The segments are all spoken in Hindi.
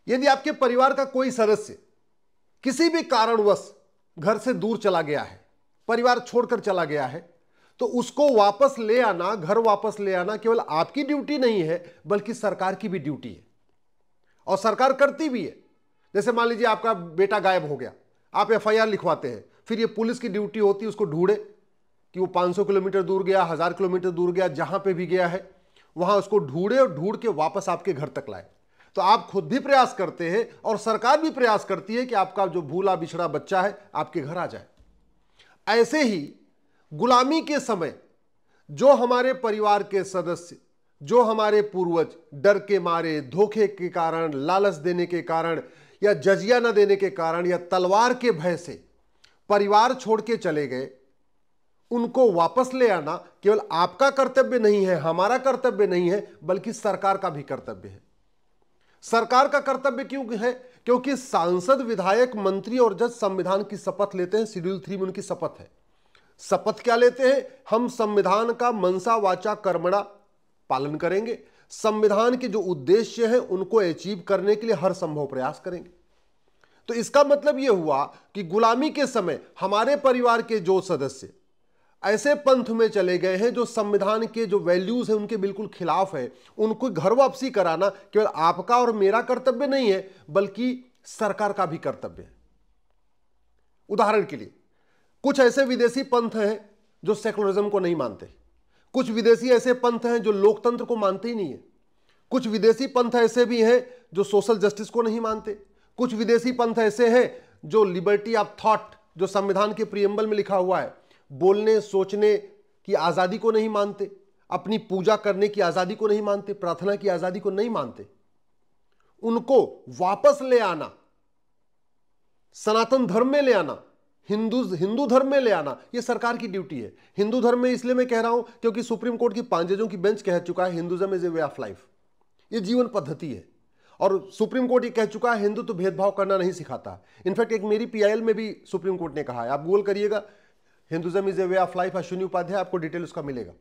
यदि आपके परिवार का कोई सदस्य किसी भी कारणवश घर से दूर चला गया है, परिवार छोड़कर चला गया है, तो उसको वापस ले आना, घर वापस ले आना केवल आपकी ड्यूटी नहीं है बल्कि सरकार की भी ड्यूटी है, और सरकार करती भी है। जैसे मान लीजिए आपका बेटा गायब हो गया, आप एफआईआर लिखवाते हैं, फिर ये पुलिस की ड्यूटी होती है उसको ढूंढे कि वो 500 किलोमीटर दूर गया, 1000 किलोमीटर दूर गया, जहां पे भी गया है वहां उसको ढूंढे और ढूंढ के वापस आपके घर तक लाए। तो आप खुद भी प्रयास करते हैं और सरकार भी प्रयास करती है कि आपका जो भूला बिछड़ा बच्चा है आपके घर आ जाए। ऐसे ही गुलामी के समय जो हमारे परिवार के सदस्य, जो हमारे पूर्वज डर के मारे, धोखे के कारण, लालच देने के कारण, या जजिया न देने के कारण, या तलवार के भय से परिवार छोड़ के चले गए, उनको वापस ले आना केवल आपका कर्तव्य नहीं है, हमारा कर्तव्य नहीं है, बल्कि सरकार का भी कर्तव्य है। सरकार का कर्तव्य क्यों है? क्योंकि सांसद, विधायक, मंत्री और जज संविधान की शपथ लेते हैं। शेड्यूल 3 में उनकी शपथ है। शपथ क्या लेते हैं? हम संविधान का मनसा वाचा कर्मणा पालन करेंगे, संविधान के जो उद्देश्य हैं उनको अचीव करने के लिए हर संभव प्रयास करेंगे। तो इसका मतलब यह हुआ कि गुलामी के समय हमारे परिवार के जो सदस्य ऐसे पंथ में चले गए हैं जो संविधान के जो वैल्यूज हैं उनके बिल्कुल खिलाफ है, उनको घर वापसी कराना केवल आपका और मेरा कर्तव्य नहीं है बल्कि सरकार का भी कर्तव्य है। उदाहरण के लिए कुछ ऐसे विदेशी पंथ हैं जो सेकुलरिज्म को नहीं मानते, कुछ विदेशी ऐसे पंथ हैं जो लोकतंत्र को मानते ही नहीं है, कुछ विदेशी पंथ ऐसे भी हैं जो सोशल जस्टिस को नहीं मानते, कुछ विदेशी पंथ ऐसे हैं जो लिबर्टी ऑफ थॉट, जो संविधान के प्रीएम्बल में लिखा हुआ है, बोलने सोचने की आजादी को नहीं मानते, अपनी पूजा करने की आजादी को नहीं मानते, प्रार्थना की आजादी को नहीं मानते। उनको वापस ले आना, सनातन धर्म में ले आना, हिंदू धर्म में ले आना, यह सरकार की ड्यूटी है। हिंदू धर्म में इसलिए मैं कह रहा हूं क्योंकि सुप्रीम कोर्ट की 5 जजों की बेंच कह चुका है Hinduism is a way of life, यह जीवन पद्धति है। और सुप्रीम कोर्ट ये कह चुका है हिंदू तो भेदभाव करना नहीं सिखाता। इनफैक्ट एक मेरी पीआईएल में भी सुप्रीम कोर्ट ने कहा है, आप गूगल करिएगा Hinduism is a way of life, Ashwini Upadhyay, आपको डिटेल उसका मिलेगा।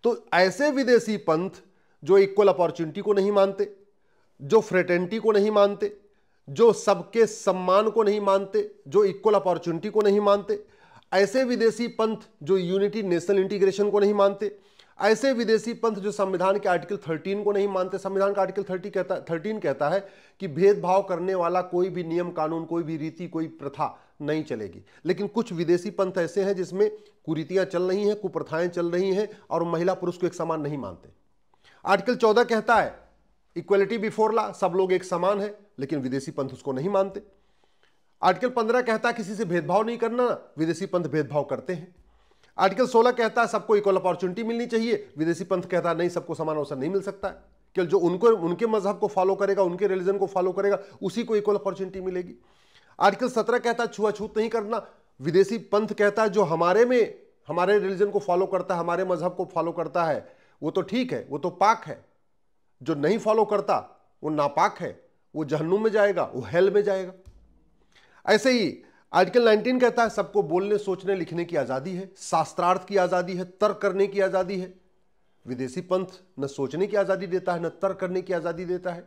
तो ऐसे विदेशी पंथ जो इक्वल अपॉर्चुनिटी को नहीं मानते, जो फ्रेटर्निटी को नहीं मानते, जो सबके सम्मान को नहीं मानते, जो इक्वल अपॉर्चुनिटी को नहीं मानते, ऐसे विदेशी पंथ जो यूनिटी नेशनल इंटीग्रेशन को नहीं मानते, ऐसे विदेशी पंथ जो संविधान के आर्टिकल 13 को नहीं मानते। संविधान का आर्टिकल 13 कहता है कि भेदभाव करने वाला कोई भी नियम कानून, कोई भी रीति, कोई प्रथा नहीं चलेगी। लेकिन कुछ विदेशी पंथ ऐसे हैं जिसमें कुरीतियां चल रही हैं, कुप्रथाएं चल रही हैं और महिला पुरुष को एक समान नहीं मानते। आर्टिकल 14 कहता है इक्वलिटी बिफोर लॉ, सब लोग एक समान है, लेकिन विदेशी पंथ उसको नहीं मानते। आर्टिकल 15 कहता है किसी से भेदभाव नहीं करना, विदेशी पंथ भेदभाव करते हैं। आर्टिकल 16 कहता है सबको इक्वल अपॉर्चुनिटी मिलनी चाहिए, विदेशी पंथ कहता है नहीं, सबको समान अवसर नहीं मिल सकता है, केवल जो उनके मजहब को फॉलो करेगा, उनके रिलीजन को फॉलो करेगा, उसी को इक्वल अपॉर्चुनिटी मिलेगी। आर्टिकल 17 कहता है छुआछूत नहीं करना, विदेशी पंथ कहता है जो हमारे रिलीजन को फॉलो करता है, हमारे मजहब को फॉलो करता है, वो तो ठीक है, वो तो पाक है, जो नहीं फॉलो करता वो नापाक है, वो जहन्नुम में जाएगा, वो हेल में जाएगा। ऐसे ही आर्टिकल 19 कहता है सबको बोलने सोचने लिखने की आजादी है, शास्त्रार्थ की आजादी है, तर्क करने की आजादी है। विदेशी पंथ न सोचने की आजादी देता है, न तर्क करने की आजादी देता है।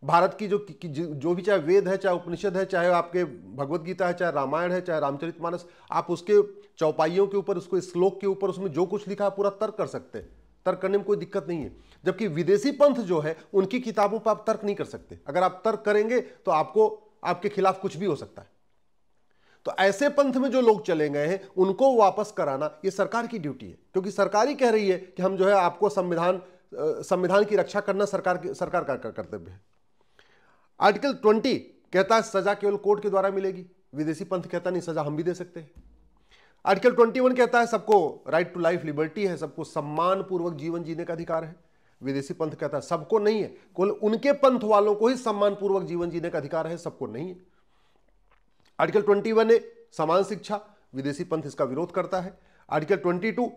भारत की जो भी, चाहे वेद है, चाहे उपनिषद है, चाहे आपके भगवत गीता है, चाहे रामायण है, चाहे रामचरितमानस, आप उसके चौपाइयों के ऊपर, उसको श्लोक के ऊपर, उसमें जो कुछ लिखा है पूरा तर्क कर सकते हैं, तर्क करने में कोई दिक्कत नहीं है। जबकि विदेशी पंथ जो है उनकी किताबों पर आप तर्क नहीं कर सकते, अगर आप तर्क करेंगे तो आपके खिलाफ कुछ भी हो सकता है। तो ऐसे पंथ में जो लोग चले गए हैं उनको वापस कराना ये सरकार की ड्यूटी है, क्योंकि सरकार ही कह रही है कि हम जो है आपको संविधान की रक्षा करना सरकार का कर्तव्य है। आर्टिकल 20 कहता है सजा केवल कोर्ट के द्वारा मिलेगी, विदेशी पंथ कहता नहीं सजा हम भी दे सकते हैं। आर्टिकल 21 कहता है सबको राइट टू लाइफ लिबर्टी है, सबको सम्मान पूर्वक जीवन जीने का अधिकार है, विदेशी पंथ कहता है सबको नहीं है, केवल उनके पंथ वालों को ही सम्मान पूर्वक जीवन जीने का अधिकार है, सबको नहीं है। आर्टिकल 21 है समान शिक्षा, विदेशी पंथ इसका विरोध करता है। आर्टिकल 22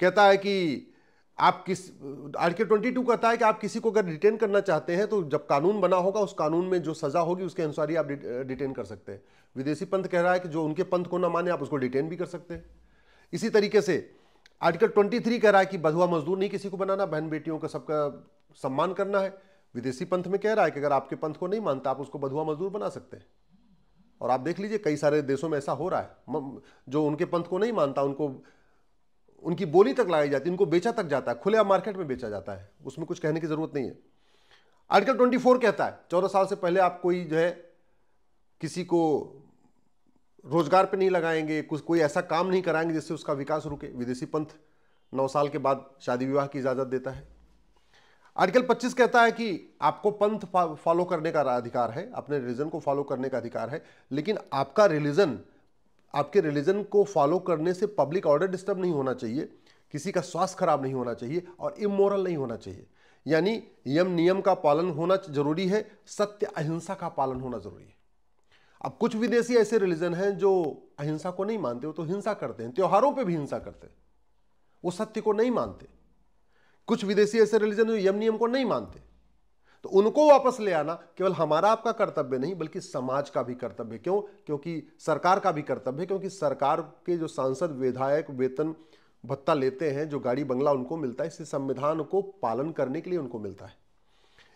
कहता है कि आर्टिकल 22 कहता है कि आप किसी को अगर डिटेन करना चाहते हैं तो जब कानून बना होगा उस कानून में जो सजा होगी उसके अनुसार ही आप डिटेन कर सकते हैं। विदेशी पंथ कह रहा है कि जो उनके पंथ को ना माने आप उसको डिटेन भी कर सकते हैं। इसी तरीके से आर्टिकल 23 कह रहा है कि बधुआ मजदूर नहीं किसी को बनाना, बहन बेटियों का सबका सम्मान करना है, विदेशी पंथ में कह रहा है कि अगर आपके पंथ को नहीं मानता आप उसको बंधुआ मजदूर बना सकते हैं। और आप देख लीजिए कई सारे देशों में ऐसा हो रहा है, जो उनके पंथ को नहीं मानता उनको उनकी बोली तक लगाई जाती है, उनको बेचा तक जाता है, खुले मार्केट में बेचा जाता है, उसमें कुछ कहने की जरूरत नहीं है। आर्टिकल 24 कहता है 14 साल से पहले आप कोई जो है किसी को रोजगार पे नहीं लगाएंगे, कोई ऐसा काम नहीं कराएंगे जिससे उसका विकास रुके। विदेशी पंथ 9 साल के बाद शादी विवाह की इजाजत देता है। आर्टिकल 25 कहता है कि आपको पंथ फॉलो करने का अधिकार है, अपने रिलीजन को फॉलो करने का अधिकार है, लेकिन आपके रिलीजन को फॉलो करने से पब्लिक ऑर्डर डिस्टर्ब नहीं होना चाहिए, किसी का स्वास्थ्य खराब नहीं होना चाहिए और इमोरल नहीं होना चाहिए। यानी यम नियम का पालन होना जरूरी है, सत्य अहिंसा का पालन होना जरूरी है। अब कुछ विदेशी ऐसे रिलीजन हैं जो अहिंसा को नहीं मानते, वो तो हिंसा करते हैं, त्योहारों पे भी हिंसा करते हैं, वो सत्य को नहीं मानते। कुछ विदेशी ऐसे रिलीजन जो यम नियम को नहीं मानते, तो उनको वापस ले आना केवल हमारा आपका कर्तव्य नहीं बल्कि समाज का भी कर्तव्य है। क्यों? क्योंकि सरकार का भी कर्तव्य है, क्योंकि सरकार के जो सांसद विधायक वेतन भत्ता लेते हैं, जो गाड़ी बंगला उनको मिलता है, इसी संविधान को पालन करने के लिए उनको मिलता है।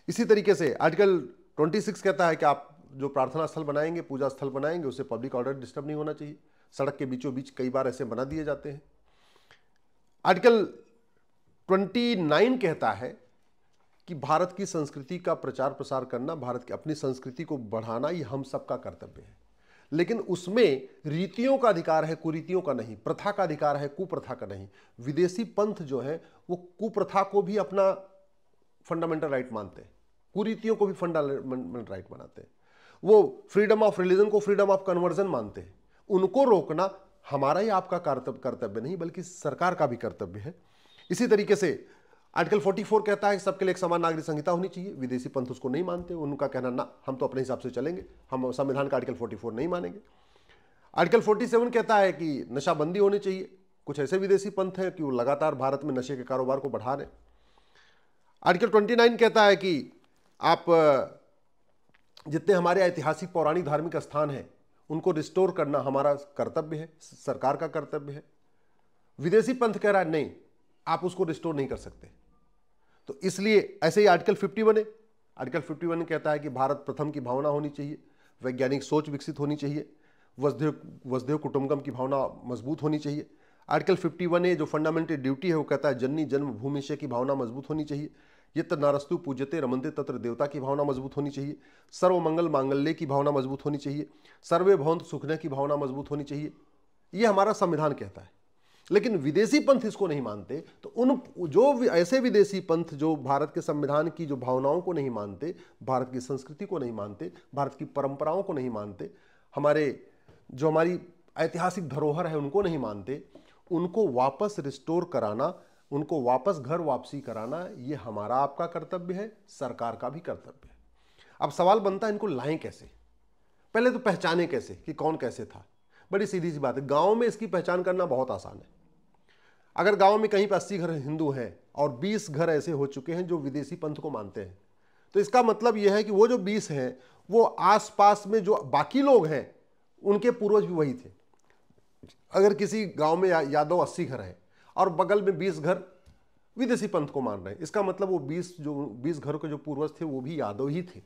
इसी तरीके से आर्टिकल 26 कहता है कि आप जो प्रार्थना स्थल बनाएंगे, पूजा स्थल बनाएंगे, उससे पब्लिक ऑर्डर डिस्टर्ब नहीं होना चाहिए। सड़क के बीचों बीच कई बार ऐसे बना दिए जाते हैं। आर्टिकल 29 कहता है कि भारत की संस्कृति का प्रचार प्रसार करना, भारत की अपनी संस्कृति को बढ़ाना, ये हम सबका कर्तव्य है। लेकिन उसमें रीतियों का अधिकार है, कुरीतियों का नहीं। प्रथा का अधिकार है, कुप्रथा का नहीं। विदेशी पंथ जो है वो कुप्रथा को भी अपना फंडामेंटल राइट मानते हैं, कुरीतियों को भी फंडामेंटल राइट मानते हैं। वो फ्रीडम ऑफ रिलीजन को फ्रीडम ऑफ कन्वर्जन मानते हैं। उनको रोकना हमारा ही आपका कर्तव्य नहीं बल्कि सरकार का भी कर्तव्य है। इसी तरीके से आर्टिकल 44 कहता है कि सबके लिए एक समान नागरिक संहिता होनी चाहिए। विदेशी पंथ उसको नहीं मानते, उनका कहना ना, हम तो अपने हिसाब से चलेंगे, हम संविधान का आर्टिकल 44 नहीं मानेंगे। आर्टिकल 47 कहता है कि नशाबंदी होनी चाहिए। कुछ ऐसे विदेशी पंथ हैं कि वो लगातार भारत में नशे के कारोबार को बढ़ा रहे हैं। आर्टिकल 29 कहता है कि आप जितने हमारे ऐतिहासिक पौराणिक धार्मिक स्थान हैं उनको रिस्टोर करना हमारा कर्तव्य है, सरकार का कर्तव्य है। विदेशी पंथ कह रहा है नहीं, आप उसको रिस्टोर नहीं कर सकते। तो इसलिए ऐसे ही आर्टिकल 51 है। आर्टिकल 51 कहता है कि भारत प्रथम की भावना होनी चाहिए, वैज्ञानिक सोच विकसित होनी चाहिए, वसुधैव कुटुंबकम की भावना मजबूत होनी चाहिए। आर्टिकल 51 जो फंडामेंटल ड्यूटी है वो कहता है जननी जन्म भूमिशय की भावना मजबूत होनी चाहिए। यत्र नारस्तु पूज्यते रमन्ते तत्र देवता की भावना मजबूत होनी चाहिए। सर्वमंगल मांगल्य की भावना मजबूत होनी चाहिए। सर्वे भवन्तु सुखिनः की भावना मजबूत होनी चाहिए। ये हमारा संविधान कहता है। लेकिन विदेशी पंथ इसको नहीं मानते। तो उन जो ऐसे विदेशी पंथ जो भारत के संविधान की जो भावनाओं को नहीं मानते, भारत की संस्कृति को नहीं मानते, भारत की परंपराओं को नहीं मानते, हमारी ऐतिहासिक धरोहर है उनको नहीं मानते, उनको वापस रिस्टोर कराना, उनको वापस घर वापसी कराना, ये हमारा आपका कर्तव्य है, सरकार का भी कर्तव्य है। अब सवाल बनता है इनको लाएं कैसे? पहले तो पहचाने कैसे कि कौन कैसे था। बड़ी सीधी सी बात है, गांव में इसकी पहचान करना बहुत आसान है। अगर गांव में कहीं पर 80 घर हिंदू हैं और 20 घर ऐसे हो चुके हैं जो विदेशी पंथ को मानते हैं, तो इसका मतलब यह है कि वो जो 20 हैं वो आसपास में जो बाकी लोग हैं उनके पूर्वज भी वही थे। अगर किसी गांव में यादव 80 घर हैं और बगल में 20 घर विदेशी पंथ को मान रहे हैं, इसका मतलब वो 20 घरों के जो पूर्वज थे वो भी यादव ही थे।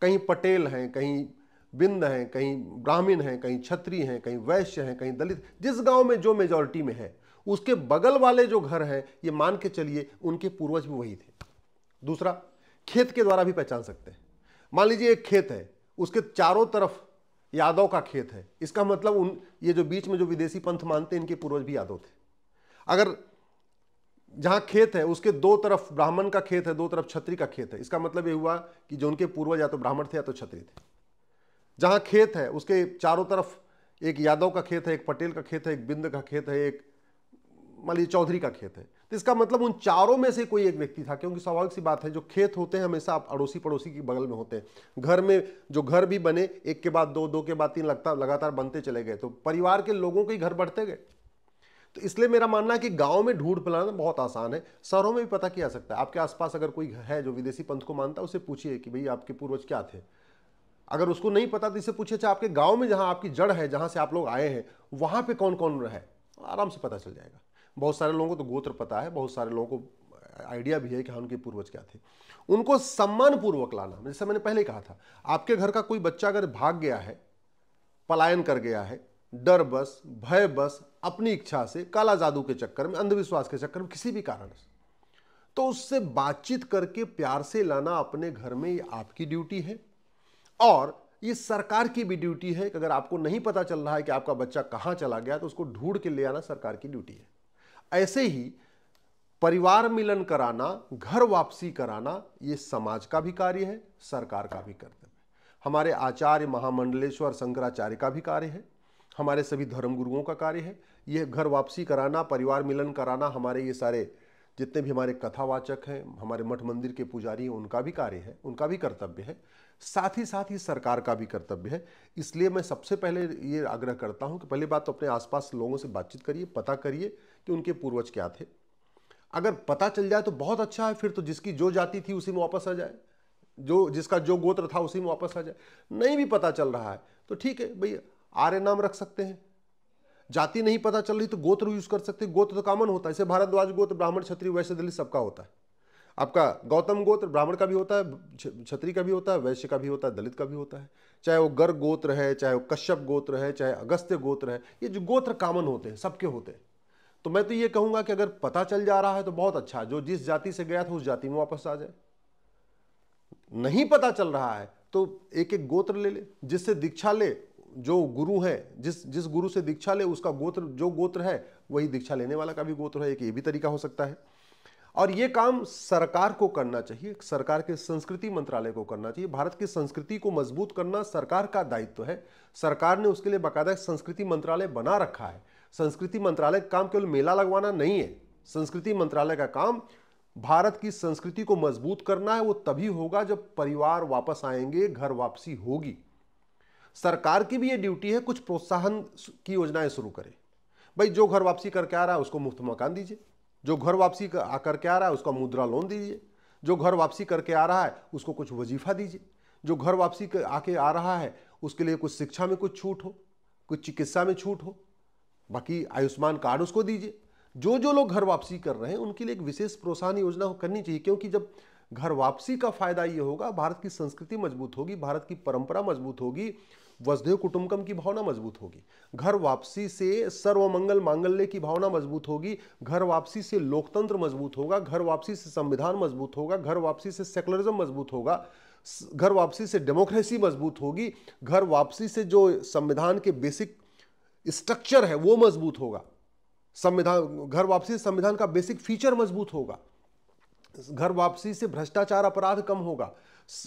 कहीं पटेल हैं, कहीं बिंद हैं, कहीं ब्राह्मण हैं, कहीं क्षत्रिय हैं, कहीं वैश्य हैं, कहीं दलित। जिस गांव में जो मेजॉरिटी में है उसके बगल वाले जो घर हैं ये मान के चलिए उनके पूर्वज भी वही थे। दूसरा, खेत के द्वारा भी पहचान सकते हैं। मान लीजिए एक खेत है, उसके चारों तरफ यादव का खेत है, इसका मतलब ये जो बीच में जो विदेशी पंथ मानते हैं इनके पूर्वज भी यादव थे। अगर जहां खेत है उसके दो तरफ ब्राह्मण का खेत है, दो तरफ क्षत्रिय का खेत है, इसका मतलब ये हुआ कि जो उनके पूर्वज या तो ब्राह्मण थे या तो क्षत्रिय थे। जहां खेत है उसके चारों तरफ एक यादव का खेत है, एक पटेल का खेत है, एक बिंद का खेत है, एक मान लीजिए चौधरी का खेत है, तो इसका मतलब उन चारों में से कोई एक व्यक्ति था। क्योंकि स्वाभाविक सी बात है, जो खेत होते हैं हमेशा अड़ोसी पड़ोसी के बगल में होते हैं। घर में जो घर भी बने, एक के बाद दो, दो के बाद तीन लगातार बनते चले गए, तो परिवार के लोगों के ही घर बढ़ते गए। तो इसलिए मेरा मानना है कि गांव में ढूंढ पिलाना बहुत आसान है, शहरों में भी पता किया जा सकता है। आपके आसपास अगर कोई है जो विदेशी पंथ को मानता है, उससे पूछिए कि भाई आपके पूर्वज क्या थे। अगर उसको नहीं पता तो इससे पूछिए अच्छा आपके गांव में जहां आपकी जड़ है, जहां से आप लोग आए हैं, वहां पे कौन कौन है, आराम से पता चल जाएगा। बहुत सारे लोगों को तो गोत्र पता है, बहुत सारे लोगों को आइडिया भी है कि हाँ उनके पूर्वज क्या थे। उनको सम्मान पूर्वक लाना, जैसे मैंने पहले कहा था, आपके घर का कोई बच्चा अगर भाग गया है, पलायन कर गया है, डर बस, भय बस, अपनी इच्छा से, काला जादू के चक्कर में, अंधविश्वास के चक्कर में, किसी भी कारण से, तो उससे बातचीत करके प्यार से लाना अपने घर में, ये आपकी ड्यूटी है। और ये सरकार की भी ड्यूटी है कि अगर आपको नहीं पता चल रहा है कि आपका बच्चा कहां चला गया तो उसको ढूंढ के ले आना सरकार की ड्यूटी है। ऐसे ही परिवार मिलन कराना, घर वापसी कराना, ये समाज का भी कार्य है, सरकार का भी कर्तव्य है। हमारे आचार्य महामंडलेश्वर शंकराचार्य का भी कार्य है, हमारे सभी धर्मगुरुओं का कार्य है। ये घर वापसी कराना, परिवार मिलन कराना हमारे ये सारे जितने भी हमारे कथावाचक हैं, हमारे मठ मंदिर के पुजारी हैं, उनका भी कार्य है, उनका भी कर्तव्य है। साथ ही सरकार का भी कर्तव्य है। इसलिए मैं सबसे पहले ये आग्रह करता हूं कि पहली बात तो अपने आसपास लोगों से बातचीत करिए, पता करिए कि उनके पूर्वज क्या थे। अगर पता चल जाए तो बहुत अच्छा है, फिर तो जिसकी जो जाति थी उसी में वापस आ जाए, जिसका जो गोत्र था उसी में वापस आ जाए। नहीं भी पता चल रहा है तो ठीक है भैया, आर्य नाम रख सकते हैं। जाति नहीं पता चल रही तो गोत्र यूज कर सकते हैं, गोत्र तो कॉमन होता है। जैसे भारद्वाज गोत्र ब्राह्मण क्षत्रिय वैश्य दलित सबका होता है। आपका गौतम गोत्र ब्राह्मण का भी होता है, क्षत्रिय का भी होता है, वैश्य का भी होता है, दलित का भी होता है। चाहे वो गर्ग गोत्र है, चाहे वो कश्यप गोत्र है, चाहे अगस्त्य गोत्र है, ये जो गोत्र कॉमन होते हैं सबके होते हैं। तो मैं तो ये कहूंगा कि अगर पता चल जा रहा है तो बहुत अच्छा, जो जिस जाति से गया था उस जाति में वापस आ जाए। नहीं पता चल रहा है तो एक एक गोत्र ले ले, जिससे दीक्षा ले, जो गुरु है, जिस गुरु से दीक्षा ले उसका गोत्र, जो गोत्र है वही दीक्षा लेने वाला का भी गोत्र है। एक ये भी तरीका हो सकता है। और ये काम सरकार को करना चाहिए, सरकार के संस्कृति मंत्रालय को करना चाहिए। भारत की संस्कृति को मजबूत करना सरकार का दायित्व है। सरकार ने उसके लिए बाकायदा संस्कृति मंत्रालय बना रखा है। संस्कृति मंत्रालय का काम केवल मेला लगवाना नहीं है। संस्कृति मंत्रालय का काम भारत की संस्कृति को मजबूत करना है। वो तभी होगा जब परिवार वापस आएंगे, घर वापसी होगी। सरकार की भी ये ड्यूटी है कुछ प्रोत्साहन की योजनाएं शुरू करे। भाई जो घर वापसी करके आ रहा है उसको मुफ्त मकान दीजिए, जो घर वापसी करके आ रहा है उसका मुद्रा लोन दीजिए, जो घर वापसी करके आ रहा है उसको कुछ वजीफा दीजिए, जो घर वापसी आके आ रहा है उसके लिए कुछ शिक्षा में कुछ छूट हो, कुछ चिकित्सा में छूट हो, बाकी आयुष्मान कार्ड उसको दीजिए। जो जो लोग घर वापसी कर रहे हैं उनके लिए एक विशेष प्रोत्साहन योजना करनी चाहिए, क्योंकि जब घर वापसी का फायदा ये होगा, भारत की संस्कृति मजबूत होगी, भारत की परंपरा मजबूत होगी, वसुधैव कुटुंबकम की भावना मजबूत होगी। घर वापसी से सर्वमंगल मांगल्य की भावना मजबूत होगी। घर वापसी से लोकतंत्र मजबूत होगा। घर वापसी से संविधान मजबूत होगा। घर वापसी से सेकुलरिज्म मजबूत होगा। घर वापसी से डेमोक्रेसी मजबूत होगी। घर वापसी से जो संविधान के बेसिक स्ट्रक्चर है वो मजबूत होगा। संविधान, घर वापसी से संविधान का बेसिक फीचर मजबूत होगा। घर वापसी से भ्रष्टाचार अपराध कम होगा।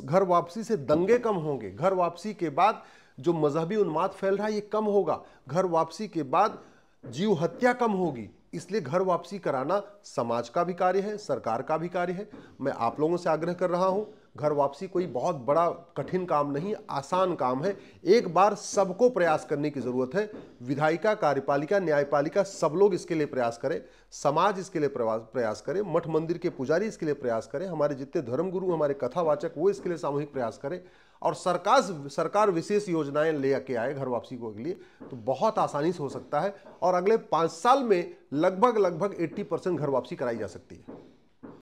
घर वापसी से दंगे कम होंगे। घर वापसी के बाद जो मजहबी उन्माद फैल रहा है ये कम होगा। घर वापसी के बाद जीव हत्या कम होगी। इसलिए घर वापसी कराना समाज का भी कार्य है, सरकार का भी कार्य है। मैं आप लोगों से आग्रह कर रहा हूं, घर वापसी कोई बहुत बड़ा कठिन काम नहीं, आसान काम है। एक बार सबको प्रयास करने की जरूरत है। विधायिका, कार्यपालिका, न्यायपालिका सब लोग इसके लिए प्रयास करें, समाज इसके लिए प्रयास करे, मठ मंदिर के पुजारी इसके लिए प्रयास करें, हमारे जितने धर्मगुरु, हमारे कथावाचक वो इसके लिए सामूहिक प्रयास करें, और सरकार विशेष योजनाएं लेके आए घर वापसी को के लिए, तो बहुत आसानी से हो सकता है। और अगले 5 साल में लगभग 80% घर वापसी कराई जा सकती है।